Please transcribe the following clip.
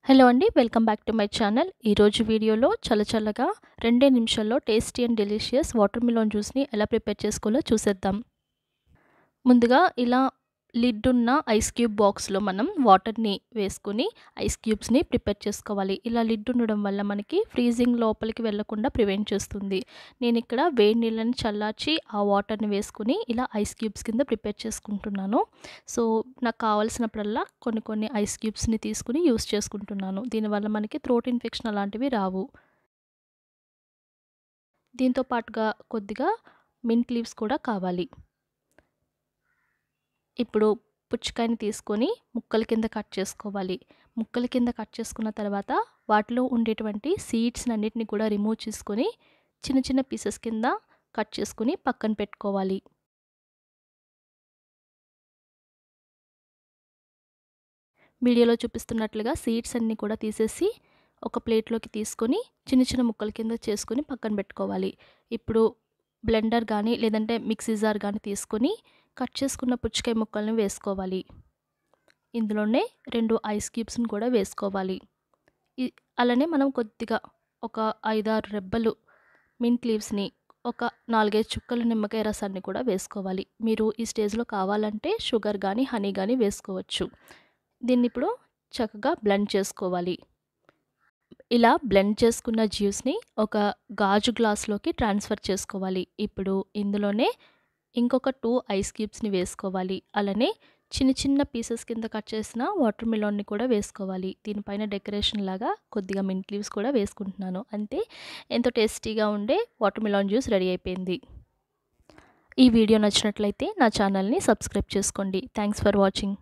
Hello అండి, welcome back to my channel. ఈరోజు వీడియోలో చల్లగా 2 నిమిషాల్లో tasty and delicious water melon జ్యూస్ని ఎలా ప్రిపేర్ చేసుకోవాలో చూసేద్దాం. ముందుగా ఇలా లిడ్ ఉన్న ఐస్ క్యూబ్ బాక్స్లో మనం వాటర్ని వేసుకుని ఐస్ క్యూబ్స్ని ప్రిపేర్ చేసుకోవాలి. ఇలా లిడ్ ఉండడం వల్ల మనకి ఫ్రీజింగ్ లోపలికి వెళ్లకుండా ప్రివెంట్ చేస్తుంది. నేను ఇక్కడ వేడి నీళ్ళని చల్లార్చి ఆ వాటర్ని వేసుకుని ఇలా ఐస్ క్యూబ్స్ కింద ప్రిపేర్ చేసుకుంటున్నాను. సో నాకు కావాల్సినప్పుడల్లా కొన్ని ఐస్ క్యూబ్స్ని తీసుకుని యూస్ చేసుకుంటున్నాను. దీనివల్ల మనకి థ్రోట్ ఇన్ఫెక్షన్ అలాంటివి రావు. దీంతో పాటుగా కొద్దిగా మింట్ లీవ్స్ కూడా కావాలి. ఇప్పుడు పుచ్చకాయని తీసుకొని ముక్కల కింద కట్ చేసుకోవాలి. ముక్కల కింద కట్ చేసుకున్న తర్వాత వాటిలో ఉండేటువంటి సీడ్స్ అన్నిటిని కూడా రిమూవ్ చేసుకొని చిన్న పీసెస్ కింద కట్ చేసుకొని పక్కన పెట్టుకోవాలి. వీడియోలో చూపిస్తున్నట్లుగా సీడ్స్ అన్నీ కూడా తీసేసి ఒక ప్లేట్లోకి తీసుకొని చిన్న ముక్కల కింద చేసుకొని పక్కన పెట్టుకోవాలి. ఇప్పుడు బ్లెండర్ కానీ లేదంటే మిక్సీ జార్ కానీ తీసుకొని కట్ చేసుకున్న పుచ్చకాయ ముక్కల్ని వేసుకోవాలి. ఇందులోనే 2 ఐస్ క్యూబ్స్ని కూడా వేసుకోవాలి. అలానే మనం కొద్దిగా ఒక 5-6 రెబ్బలు మింట్ లీవ్స్ని, ఒక 4-5 చుక్కల నిమ్మకాయ రసాన్ని కూడా వేసుకోవాలి. మీరు ఈ స్టేజ్లో కావాలంటే షుగర్ కానీ హనీ కానీ వేసుకోవచ్చు. దీన్ని ఇప్పుడు చక్కగా బ్లెండ్ చేసుకోవాలి. ఇలా బ్లెండ్ చేసుకున్న జ్యూస్ని ఒక గాజు గ్లాస్లోకి ట్రాన్స్ఫర్ చేసుకోవాలి. ఇప్పుడు ఇందులోనే ఇంకొక 2 ఐస్ క్యూబ్స్ని వేసుకోవాలి. అలానే చిన్న పీసెస్ కింద కట్ చేసిన వాటర్ మిలన్ని కూడా వేసుకోవాలి. దీనిపైన డెకరేషన్ లాగా కొద్దిగా మింట్ లీవ్స్ కూడా వేసుకుంటున్నాను. అంతే, ఎంతో టేస్టీగా ఉండే వాటర్ మిలన్ జ్యూస్ రెడీ అయిపోయింది. ఈ వీడియో నచ్చినట్లయితే నా ఛానల్ని సబ్స్క్రైబ్ చేసుకోండి. Thanks for watching.